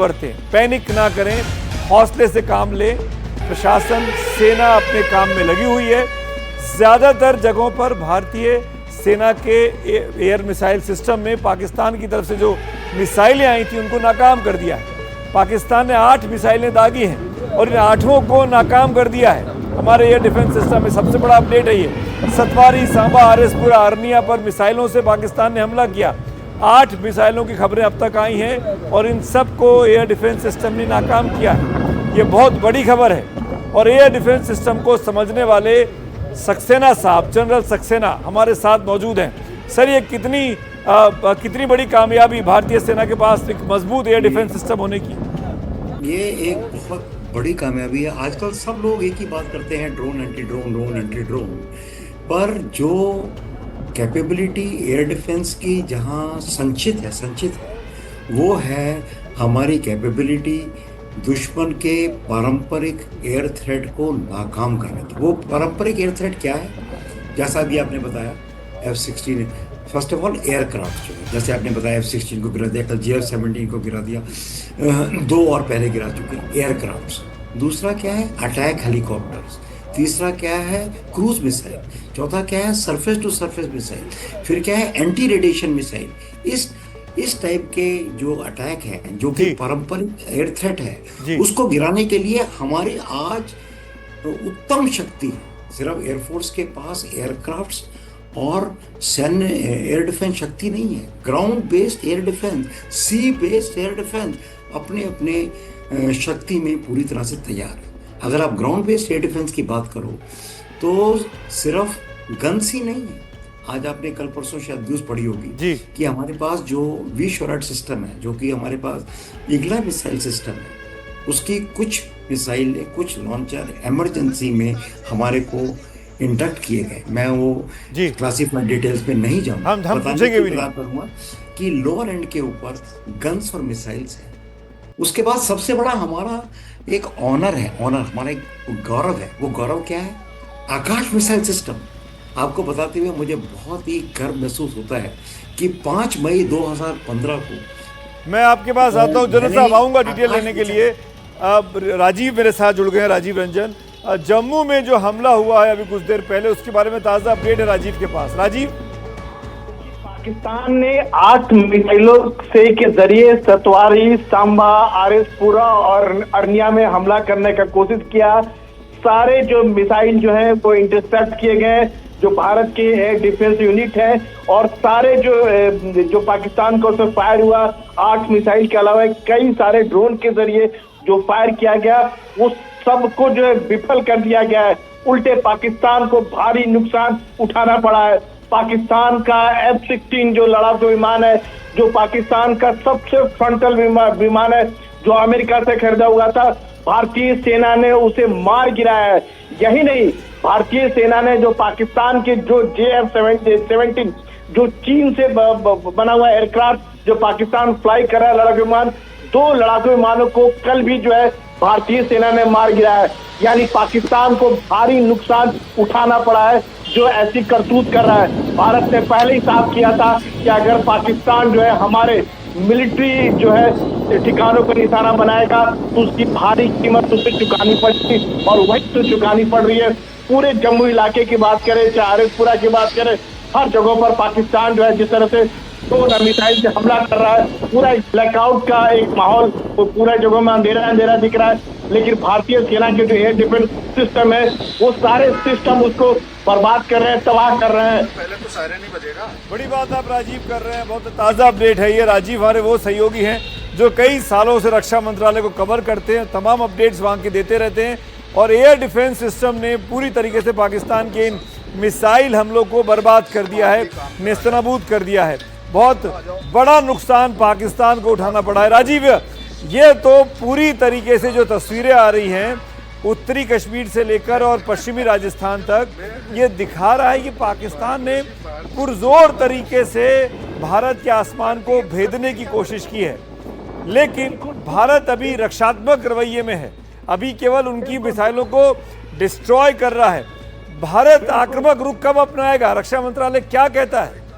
बरतें, पैनिक ना करें, हौसले से काम लें। प्रशासन, सेना अपने काम में लगी हुई है। ज़्यादातर जगहों पर भारतीय सेना के एयर मिसाइल सिस्टम में पाकिस्तान की तरफ से जो मिसाइलें आई थी उनको नाकाम कर दिया है। पाकिस्तान ने 8 मिसाइलें दागी हैं और इन 8 को नाकाम कर दिया है। हमारे एयर डिफेंस सिस्टम में सबसे बड़ा अपडेट है ये। सतवारी, सांबा, आरएसपुरा, अरनिया पर मिसाइलों से पाकिस्तान ने हमला किया। 8 मिसाइलों की खबरें अब तक आई हैं और इन सब को एयर डिफेंस सिस्टम ने नाकाम किया है। ये बहुत बड़ी खबर है और एयर डिफेंस सिस्टम को समझने वाले सक्सेना साहब, जनरल सक्सेना हमारे साथ मौजूद हैं। सर, ये कितनी बड़ी कामयाबी भारतीय सेना के पास एक मजबूत एयर डिफेंस सिस्टम होने की? ये एक बहुत बड़ी कामयाबी है। आजकल सब लोग एक ही बात करते हैं, drone, anti drone, drone, anti drone, पर जो कैपेबिलिटी एयर डिफेंस की जहां संचित है वो है हमारी कैपेबिलिटी दुश्मन के पारंपरिक एयर थ्रेट को नाकाम करने की। वो पारंपरिक एयर थ्रेट क्या है? जैसा भी आपने बताया, F-16, first of all aircraft जो है, जैसे आपने बताया F-16 को गिरा दिया, कल JF-17 को गिरा दिया, 2 और पहले गिरा चुके एयरक्राफ्ट्स। दूसरा क्या है? Attack helicopters. तीसरा क्या है? Cruise missile. चौथा क्या है? Surface to surface missile. फिर क्या है? Anti radiation missile. इस टाइप के जो अटैक है, जो कि पारंपरिक एयर थ्रेट है, उसको गिराने के लिए हमारे आज उत्तम शक्ति है। सिर्फ एयरफोर्स के पास एयरक्राफ्ट्स और सैन्य एयर डिफेंस शक्ति नहीं है। ग्राउंड बेस्ड एयर डिफेंस, सी बेस्ड एयर डिफेंस अपने अपने शक्ति में पूरी तरह से तैयार है। अगर आप ग्राउंड बेस्ड एयर डिफेंस की बात करो तो सिर्फ गन्स ही नहीं है। आज आपने कल परसों शायद न्यूज़ पढ़ी होगी कि हमारे पास जो V-SHORAD सिस्टम है, जो कि हमारे पास ईगला मिसाइल सिस्टम है, उसकी कुछ मिसाइलें, कुछ लॉन्चर इमरजेंसी में हमारे को इंडक्ट किए गए। मैं वो क्लासिफाइड डिटेल्स पे नहीं जाऊंगा, बताने की बात करूंगा कि लोअर एंड के ऊपर गन्स और मिसाइल्स है। उसके बाद सबसे बड़ा हमारा एक ऑनर है, हमारा एक गौरव है। वो गौरव क्या है? आकाश मिसाइल सिस्टम। आपको बताते हुए मुझे बहुत ही गर्व महसूस होता है कि 5 मई 2015 को मैं आपके पास आता हूँ, जनरल साहब आऊँगा डिटेल लेने के लिए। अब राजीव मेरे साथ जुड़ गए हैं, राजीव रंजन। जम्मू में जो हमला हुआ है अभी कुछ देर पहले, उसके बारे में ताज़ा अपडेट है राजीव के पास। राजीव, पाकिस्तान ने 8 मिसाइलों से के जरिए सतवारी, सांबा, आरएसपुरा और अरनिया में हमला करने का कोशिश किया। सारे जो मिसाइल जो है वो इंटरसेप्ट किए गए, जो भारत के एयर डिफेंस यूनिट है, और सारे जो पाकिस्तान को से फायर हुआ 8 मिसाइल के अलावा कई सारे ड्रोन के जरिए जो फायर किया गया, वो सबको जो है विफल कर दिया गया है। उल्टे पाकिस्तान को भारी नुकसान उठाना पड़ा है। पाकिस्तान का F-16 जो लड़ाकू विमान है, जो पाकिस्तान का सबसे फ्रंटल विमान है, जो अमेरिका से खरीदा हुआ था, भारतीय सेना ने उसे मार गिराया है। यही नहीं, भारतीय सेना ने जो पाकिस्तान के जो JF-17 जो चीन से बना हुआ एयरक्राफ्ट जो पाकिस्तान फ्लाई कर रहा है, लड़ाकू विमान, 2 लड़ाकू विमानों को कल भी जो है भारतीय सेना ने मार गिराया है। यानी पाकिस्तान को भारी नुकसान उठाना पड़ा है जो ऐसी करतूत कर रहा है। भारत ने पहले ही साफ किया था कि अगर पाकिस्तान जो है हमारे मिलिट्री जो है ठिकानों पर निशाना बनाएगा तो उसकी भारी कीमत उसे चुकानी पड़ेगी, और वही तो चुकानी पड़ रही है। पूरे जम्मू इलाके की बात करें, चाहे आरएसपुरा की बात करें, हर जगहों पर पाकिस्तान जो है जिस तरह से 2 मिसाइल से हमला कर रहा है, पूरा ब्लैकआउट का एक माहौल, वो पूरा जगहों में अंधेरा दिख रहा है। लेकिन भारतीय सेना के जो एयर डिफेंस सिस्टम है, वो सारे सिस्टम उसको बर्बाद कर रहे हैं, तबाह कर रहे हैं। पहले तो सायरन ही बजेगा। बड़ी बात आप राजीव कर रहे हैं, बहुत ताज़ा अपडेट है ये। राजीव हमारे वो सहयोगी हैं जो कई सालों से रक्षा मंत्रालय को कवर करते हैं, तमाम अपडेट्स वहाँ के देते रहते हैं, और एयर डिफेंस सिस्टम ने पूरी तरीके से पाकिस्तान के इन मिसाइल हमलों को बर्बाद कर दिया है, नेस्तनाबूद कर दिया है। बहुत बड़ा नुकसान पाकिस्तान को उठाना पड़ा है। राजीव, ये तो पूरी तरीके से जो तस्वीरें आ रही हैं उत्तरी कश्मीर से लेकर और पश्चिमी राजस्थान तक, ये दिखा रहा है कि पाकिस्तान ने पुरजोर तरीके से भारत के आसमान को भेदने की कोशिश की है। लेकिन भारत अभी रक्षात्मक रवैये में है, अभी केवल उनकी मिसाइलों को डिस्ट्रॉय कर रहा है। भारत आक्रामक रुख कब अपनाएगा? रक्षा मंत्रालय क्या कहता है?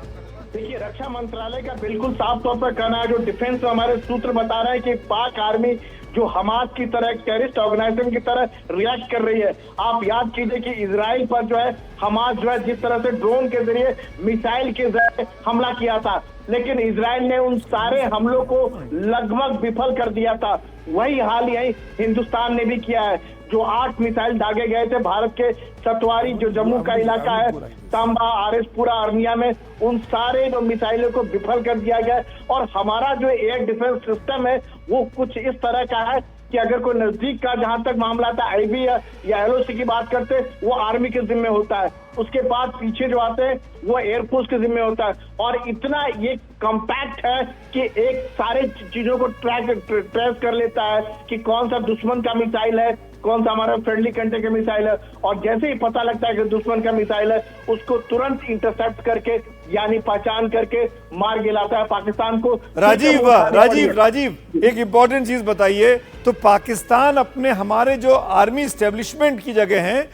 देखिए, रक्षा मंत्रालय का बिल्कुल साफ तौर पर कहना है, जो डिफेंस में हमारे सूत्र बता रहे हैं कि पाक आर्मी जो हमास की तरह एक टेररिस्ट ऑर्गेनाइजेशन की तरह रिएक्ट कर रही है। आप याद कीजिए कि इजराइल पर जो है हमास जो है जिस तरह से ड्रोन के जरिए, मिसाइल के जरिए हमला किया था, लेकिन इजराइल ने उन सारे हमलों को लगभग विफल कर दिया था। वही हाल यही हिंदुस्तान ने भी किया है। जो 8 मिसाइल दागे गए थे भारत के सतवारी, जो जम्मू का इलाका है, सांबा, आरएसपुरा, अर्निया में, उन सारे जो मिसाइलों को विफल कर दिया गया। और हमारा जो एयर डिफेंस सिस्टम है वो कुछ इस तरह का है कि अगर कोई नजदीक का जहां तक मामला था, आईबी या एलओसी की बात करते, वो आर्मी के जिम्मे होता है। उसके बाद पीछे जो आते हैं वो एयरफोर्स के जिम्मे होता है। और इतना ये कॉम्पैक्ट है कि एक सारे चीजों को ट्रेस कर लेता है कि कौन सा दुश्मन का मिसाइल है, कौन सा हमारा फ्रेंडली कंट्री का मिसाइल है। और जैसे ही पता लगता है कि दुश्मन का मिसाइल है, उसको तुरंत इंटरसेप्ट करके, यानी पहचान करके मार गिराता है पाकिस्तान को। राजीव, एक इंपॉर्टेंट चीज बताइए, तो पाकिस्तान अपने हमारे जो आर्मी स्टेब्लिशमेंट की जगह हैं